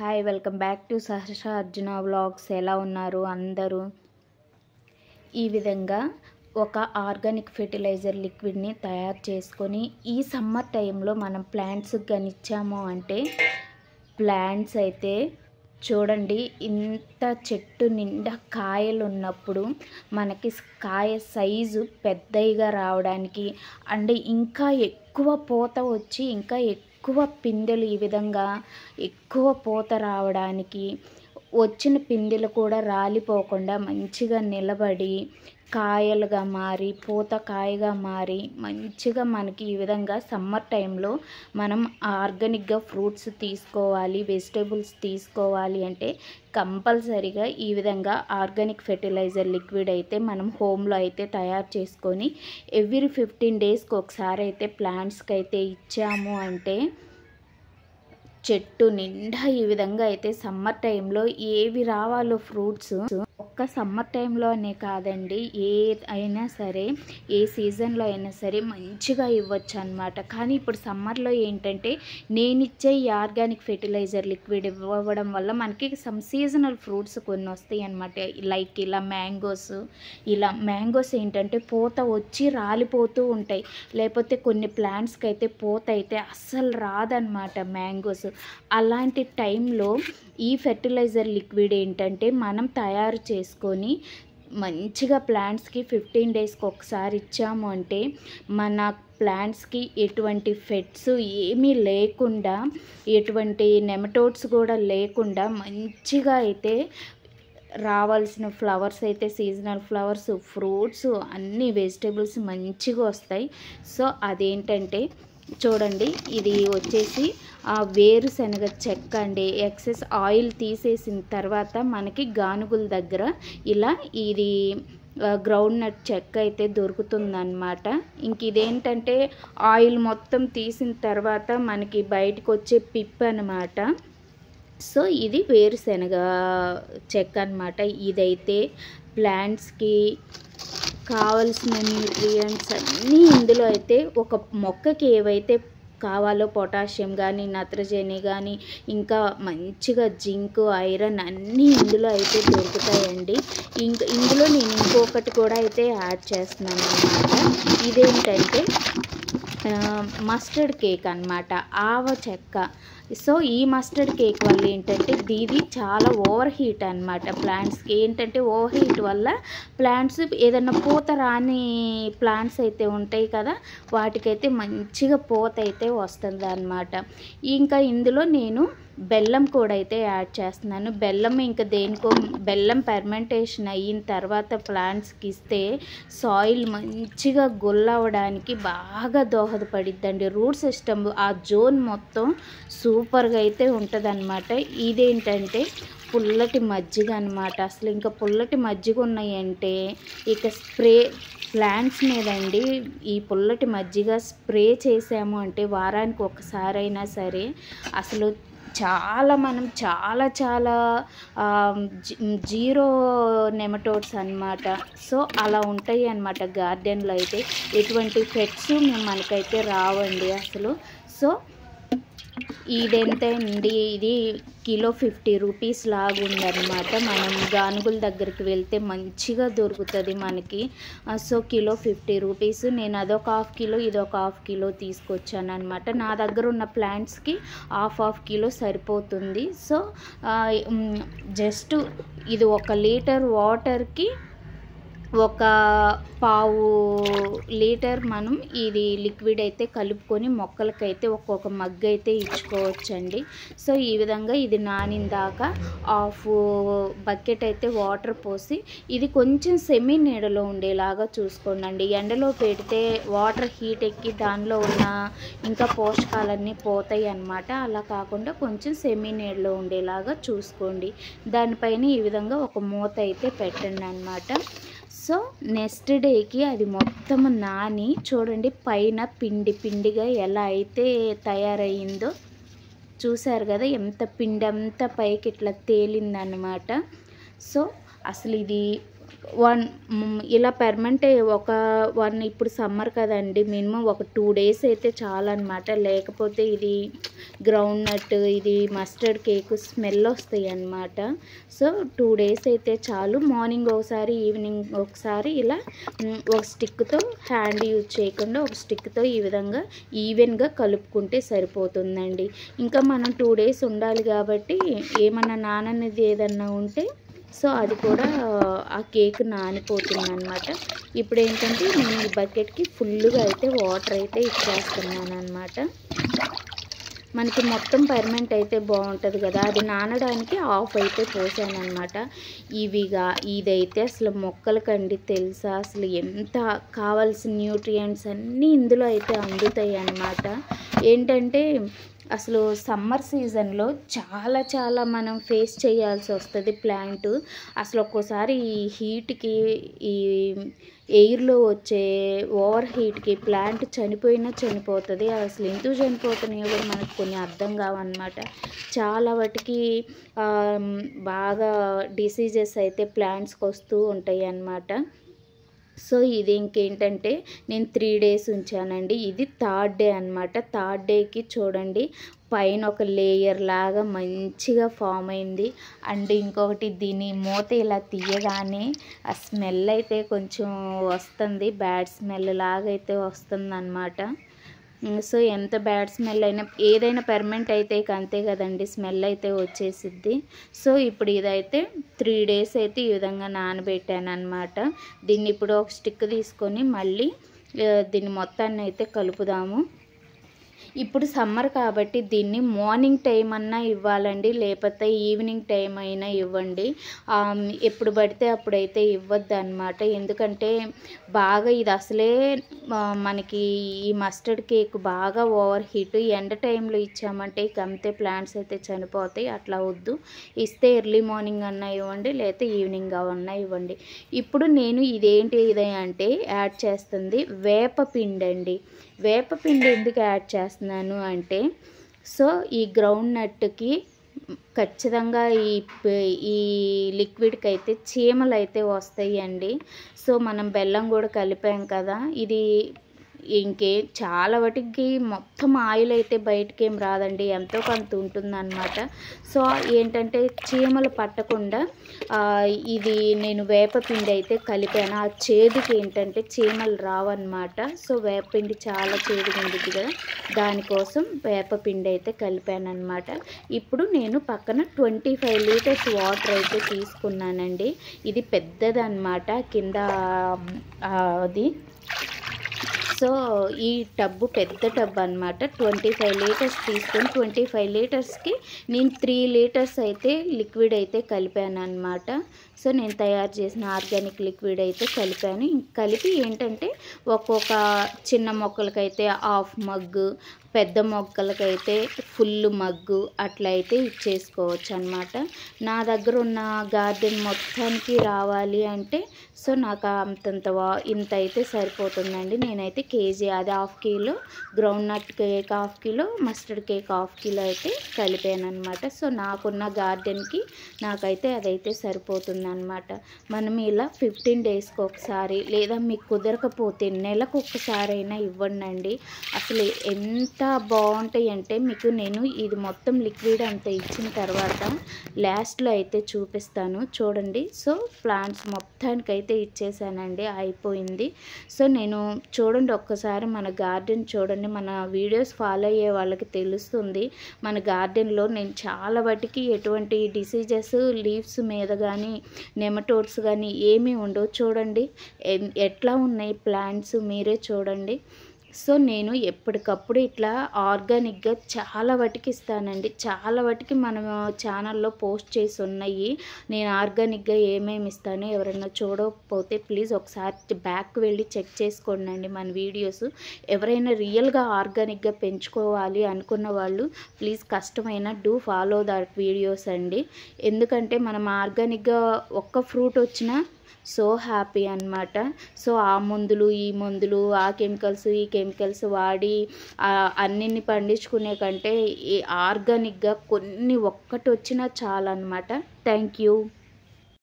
Hi welcome back to Saharsha Arjuna vlogs. ఎలా ఉన్నారు అందరూ? ఈ విధంగా ఒక ఆర్గానిక్ ఫెర్టిలైజర్ లిక్విడ్ని తయారు చేసుకొని ఈ సమ్మర్ టైంలో మనం ప్లాంట్స్కి కనిచ్చాము అంటే ప్లాంట్స్ అయితే చూడండి, ఇంత చెట్టు నిండా కాయలు ఉన్నప్పుడు మనకి కాయ సైజు పెద్దగా రావడానికి అండ్ ఇంకా ఎక్కువ పూత వచ్చి ఇంకా ఎక్కువ పిందెలు ఈ విధంగా ఎక్కువ పూత రావడానికి, వచ్చిన పిందెలు కూడా రాలిపోకుండా మంచిగా నిలబడి కాయలుగా మారి పూత కాయగా మారి మంచిగా మనకి ఈ విధంగా సమ్మర్ టైంలో మనం ఆర్గానిక్గా ఫ్రూట్స్ తీసుకోవాలి, వెజిటేబుల్స్ తీసుకోవాలి అంటే కంపల్సరీగా ఈ విధంగా ఆర్గానిక్ ఫెర్టిలైజర్ లిక్విడ్ అయితే మనం హోమ్లో అయితే తయారు చేసుకొని ఎవ్రీ 15 డేస్కి ఒకసారి అయితే ప్లాంట్స్కి అయితే ఇచ్చాము అంటే చెట్టు నిండా ఈ విధంగా అయితే సమ్మర్ టైంలో ఏవి రావాలో ఫ్రూట్స్ ఒక్క సమ్మర్ టైంలో అనే కాదండి, ఏ అయినా సరే ఏ సీజన్లో అయినా సరే మంచిగా ఇవ్వచ్చు అనమాట. కానీ ఇప్పుడు సమ్మర్లో ఏంటంటే నేను ఇచ్చే ఈ ఆర్గానిక్ ఫెర్టిలైజర్ లిక్విడ్ ఇవ్వడం వల్ల మనకి సమ్ సీజనల్ ఫ్రూట్స్ కొన్ని వస్తాయి అన్నమాట. లైక్ ఇలా మ్యాంగోస్ ఏంటంటే పూత వచ్చి రాలిపోతూ ఉంటాయి, లేకపోతే కొన్ని ప్లాంట్స్కి అయితే పూత అయితే అస్సలు రాదనమాట మ్యాంగోస్. అలాంటి టైంలో ఈ ఫెర్టిలైజర్ లిక్విడ్ ఏంటంటే మనం తయారు చేసుకొని మంచిగా ప్లాంట్స్కి 15 డేస్కి ఒకసారి ఇచ్చాము అంటే మన ప్లాంట్స్కి ఎటువంటి ఫెట్స్ ఏమీ లేకుండా, ఎటువంటి నెమటోడ్స్ కూడా లేకుండా మంచిగా అయితే రావాల్సిన ఫ్లవర్స్ అయితే సీజనల్ ఫ్లవర్స్, ఫ్రూట్స్, అన్ని వెజిటేబుల్స్ మంచిగా వస్తాయి. సో అదేంటంటే చూడండి, ఇది వచ్చేసి వేరుశనగ చెక్క అండి. ఎక్సెస్ ఆయిల్ తీసేసిన తర్వాత మనకి గానుగుల దగ్గర ఇలా ఇది గ్రౌండ్ నట్ చెక్క అయితే దొరుకుతుందన్నమాట. ఇంక ఇదేంటంటే ఆయిల్ మొత్తం తీసిన తర్వాత మనకి బయటకు వచ్చే పిప్ అనమాట. సో ఇది వేరుశనగ చెక్క అనమాట. ఇదైతే ప్లాంట్స్కి కావలసిన న్యూట్రియంట్స్ అన్నీ ఇందులో అయితే ఒక మొక్కకి ఏవైతే కావాలో పొటాషియం కానీ నత్రజని కానీ ఇంకా మంచిగా జింక్, ఐరన్ అన్నీ ఇందులో అయితే దొరుకుతాయండి. ఇందులో నేను ఇంకొకటి కూడా అయితే యాడ్ చేస్తున్నాను అన్నమాట. ఇదేంటంటే మస్టర్డ్ కేక్ అన్నమాట, ఆవ చెక్క. సో ఈ మస్టర్డ్ కేక్ వల్ల ఏంటంటే ఇది చాలా ఓవర్ హీట్ అనమాట. ప్లాంట్స్కి ఏంటంటే ఓవర్ హీట్ వల్ల ప్లాంట్స్ ఏదైనా పూత రాని ప్లాంట్స్ అయితే ఉంటాయి కదా, వాటికైతే మంచిగా పూత అయితే వస్తుంది అనమాట. ఇంకా ఇందులో నేను బెల్లం కూడా అయితే యాడ్ చేస్తున్నాను. బెల్లం ఇంకా దేనికో, బెల్లం ఫెర్మెంటేషన్ అయిన తర్వాత ప్లాంట్స్కి ఇస్తే సాయిల్ మంచిగా గుల్లవడానికి బాగా దోహదపడిద్దండి. రూట్ సిస్టమ్ ఆ జోన్ మొత్తం సూపర్గా అయితే ఉంటుంది అనమాట. ఇదేంటంటే పుల్లటి మజ్జిగ అనమాట. అసలు ఇంకా పుల్లటి మజ్జిగ ఉన్నాయంటే ఇక స్ప్రే ప్లాంట్స్ మీదండి ఈ పుల్లటి మజ్జిగ స్ప్రే చేసాము అంటే వారానికి ఒకసారైనా సరే అసలు మనం చాలా జీరో నెమటోడ్స్ అన్నమాట. సో అలా ఉంటాయి అన్నమాట గార్డెన్లో అయితే. ఎటువంటి పెట్స్ మనకైతే రావండి అసలు. సో ఇదెంత అండి, ఇది కిలో 50 రూపీస్ లాగుందనమాట. మనం గానుగుల దగ్గరికి వెళ్తే మంచిగా దొరుకుతుంది మనకి. So kilo 50 rupees. నేను అదొక హాఫ్ కిలో ఇదొక హాఫ్ కిలో తీసుకొచ్చాను అనమాట. నా దగ్గర ఉన్న ప్లాంట్స్కి హాఫ్ కిలో సరిపోతుంది. సో జస్ట్ ఇది 1 లీటర్ వాటర్కి ఒక పావు లీటర్ మనం ఇది లిక్విడ్ అయితే కలుపుకొని మొక్కలకైతే ఒక్కొక్క మగ్గు అయితే ఇచ్చుకోవచ్చండి. సో ఈ విధంగా ఇది నానిందాక హాఫ్ బకెట్ అయితే వాటర్ పోసి ఇది కొంచెం సెమీ నీడలో ఉండేలాగా చూసుకోండి. ఎండలో పెడితే వాటర్ హీట్ ఎక్కి దానిలో ఉన్న ఇంకా పోషకాలన్నీ పోతాయి అన్నమాట. అలా కాకుండా కొంచెం సెమీ నీడలో ఉండేలాగా చూసుకోండి. దానిపైన ఈ విధంగా ఒక మూత అయితే పెట్టండి అన్నమాట. సో నెక్స్ట్ డేకి అది మొత్తం నాని చూడండి పైన పిండిగా ఎలా అయితే తయారయ్యిందో చూసారు కదా, ఎంత పిండి అంతా పైకి ఇట్లా తేలిందన్నమాట. సో అసలు ఇది ఇలా పెర్మనెంట్ ఇప్పుడు సమ్మర్ కదండి, మినిమం ఒక 2 డేస్ అయితే చాలన్నమాట. లేకపోతే ఇది గ్రౌండ్ నట్, ఇది మస్టర్డ్ కేక్ స్మెల్ వస్తాయి అన్నమాట. సో 2 డేస్ అయితే చాలు. మార్నింగ్ ఒకసారి, ఈవినింగ్ ఒకసారి ఇలా ఒక స్టిక్తో, హ్యాండ్ యూజ్ చేయకుండా ఒక స్టిక్తో ఈ విధంగా ఈవెన్గా కలుపుకుంటే సరిపోతుందండి. ఇంకా మనం 2 డేస్ ఉండాలి కాబట్టి ఏమన్నా నాననేది ఏదన్నా ఉంటే సో అది కూడా ఆ కేక్ నానిపోతుంది అనమాట. ఇప్పుడు ఏంటంటే నేను ఈ బకెట్కి ఫుల్గా అయితే వాటర్ అయితే ఇచ్చేస్తున్నాను అనమాట. మనకి మొత్తం పర్మనెంట్ అయితే బాగుంటుంది కదా, అది నానడానికి హాఫ్ అయితే పోసాను అనమాట. ఇదైతే అసలు మొక్కలకండి తెలుసా, అసలు ఎంత కావాల్సిన న్యూట్రియంట్స్ అన్నీ ఇందులో అయితే అందుతాయి అన్నమాట. ఏంటంటే అసలు సమ్మర్ సీజన్లో చాలా మనం ఫేస్ చేయాల్సి వస్తుంది ప్లాంట్. అసలు ఒక్కోసారి ఈ హీట్కి, ఈ ఎయిర్లో వచ్చే ఓవర్ హీట్కి ప్లాంట్ చనిపోతుంది. అసలు ఎందుకు చనిపోతున్నాయో కూడా మనకు కొన్ని అర్థం కావన్నమాట. చాలా వాటికి బాగా డిసీజెస్ అయితే ప్లాంట్స్కి వస్తూ ఉంటాయి అన్నమాట. సో ఇది ఇంకేంటంటే నేను 3 డేస్ ఉంచానండి. ఇది 3rd డే అనమాట. 3rd డేకి చూడండి పైన ఒక లేయర్ లాగా మంచిగా ఫామ్ అయింది. అండ్ ఇంకొకటి దీని మూత ఇలా తీయగానే ఆ స్మెల్ అయితే కొంచెం వస్తుంది, బ్యాడ్ స్మెల్ లాగా అయితే వస్తుంది అనమాట. సో ఎంత బ్యాడ్ స్మెల్ అయినా, ఏదైనా పర్మనెంట్ అయితే అంతే కదండి, స్మెల్ అయితే వచ్చేసిద్ది. సో ఇప్పుడు ఇదైతే 3 డేస్ అయితే ఈ విధంగా నానబెట్టాను అనమాట. దీన్ని ఇప్పుడు ఒక స్టిక్ తీసుకొని మళ్ళీ దీన్ని మొత్తాన్ని అయితే కలుపుదాము. ఇప్పుడు సమ్మర్ కాబట్టి దీన్ని మార్నింగ్ టైం అన్నా ఇవ్వాలండి, లేకపోతే ఈవినింగ్ టైం అయినా ఇవ్వండి. ఎప్పుడు పడితే అప్పుడైతే ఇవ్వద్దు అనమాట. ఎందుకంటే బాగా ఇది అసలే మనకి ఈ మస్టర్డ్ కేక్ బాగా ఓవర్ హీట్, ఎండ టైంలో ఇచ్చామంటే ఇక అంతే ప్లాంట్స్ అయితే చనిపోతాయి. అట్లా వద్దు, ఇస్తే ఎర్లీ మార్నింగ్ అన్నా ఇవ్వండి, లేకపోతే ఈవినింగ్ అన్నా ఇవ్వండి. ఇప్పుడు నేను ఇదేంటి అంటే యాడ్ చేస్తుంది వేపపిండి అండి. వేపపిండి ఎందుకు యాడ్ చేస్తున్నాను అంటే, సో ఈ గ్రౌండ్ నట్కి ఖచ్చితంగా ఈ లిక్విడ్కి అయితే చీమలు అయితే వస్తాయి అండి. సో మనం బెల్లం కూడా కలిపాం కదా, ఇది చాలా వాటికి మొత్తం ఆయిల్ అయితే బయటకి ఏం రాదండి, ఎంతో కొంత ఉంటుందన్నమాట. సో ఏంటంటే చీమలు పట్టకుండా ఇది నేను వేపపిండి అయితే కలిపాను. ఆ చేదుకి ఏంటంటే చీమలు రావన్నమాట. సో వేపపిండి చాలా చేదుగా ఉంటుంది కదా, దానికోసం వేపపిండి అయితే కలిపాను అనమాట. ఇప్పుడు నేను పక్కన 25 లీటర్స్ వాటర్ అయితే తీసుకున్నానండి. ఇది పెద్దదన్నమాట కింద అది. సో ఈ టబ్బు పెద్ద టబ్ అనమాట. 25 లీటర్స్ తీసుకొని 25 లీటర్స్కి నేను 3 లీటర్స్ అయితే లిక్విడ్ అయితే కలిపాను అనమాట. సో నేను తయారు చేసిన ఆర్గానిక్ లిక్విడ్ అయితే కలిపి ఏంటంటే ఒక్కొక్క చిన్న మొక్కలకైతే హాఫ్ మగ్గు, పెద్ద మొక్కలకైతే ఫుల్ మగ్గు అట్లా అయితే ఇచ్చేసుకోవచ్చు అనమాట. నా దగ్గర ఉన్న గార్డెన్ మొత్తానికి రావాలి అంటే సో నాకు ఇంత అయితే సరిపోతుందండి. నేనైతే కేజీ, అది 1/2 kilo groundnut cake, 1/2 kilo mustard cake 1/2 kilo అయితే కలిపాను అనమాట. సో నాకున్న గార్డెన్కి నాకైతే అదైతే సరిపోతుంది అనమాట. మనం ఇలా 15 డేస్కి ఒకసారి, లేదా మీకు కుదరకపోతే నెలకు ఒక్కసారి అయినా ఇవ్వండి. అసలు ఎంత బాగుంటాయి అంటే మీకు నేను ఇది మొత్తం లిక్విడ్ అంతా ఇచ్చిన తర్వాత లాస్ట్లో అయితే చూపిస్తాను చూడండి. సో ప్లాంట్స్ మొత్తానికైతే ఇచ్చేసానండి, అయిపోయింది. సో నేను చూడండి ఒక్కసారి మన గార్డెన్ చూడండి, మన వీడియోస్ ఫాలో అయ్యే వాళ్ళకి తెలుస్తుంది మన గార్డెన్లో నేను చాలా వాటికి ఎటువంటి డిసీజెస్ లీవ్స్ మీద కానీ నెమటోడ్స్ కానీ ఏమీ ఉండవు. చూడండి ఎట్లా ఉన్నాయి ప్లాంట్స్, మీరే చూడండి. సో నేను ఎప్పటికప్పుడు ఇట్లా ఆర్గానిక్గా చాలా వాటికి ఇస్తానండి. చాలా వాటికి మనం ఛానల్లో పోస్ట్ చేసి ఉన్నాయి, నేను ఆర్గానిక్గా ఏమేమి ఇస్తాను. ఎవరైనా చూడకపోతే ప్లీజ్ ఒకసారి బ్యాక్ వెళ్ళి చెక్ చేసుకోండి మన వీడియోస్. ఎవరైనా రియల్గా ఆర్గానిక్గా పెంచుకోవాలి అనుకున్న వాళ్ళు ప్లీజ్ కష్టమైన డూ ఫాలో దట్ వీడియోస్ అండి. ఎందుకంటే మనం ఆర్గానిక్గా ఒక్క ఫ్రూట్ వచ్చినా సో హ్యాపీ అనమాట. సో ఆ మందులు, ఈ మందులు, ఆ కెమికల్స్, ఈ కెమికల్స్ వాడి అన్నిన్ని పండించుకునే కంటే ఈ ఆర్గానిక్గా ఒక్కటి వచ్చినా చాలన్నమాట. Thank you.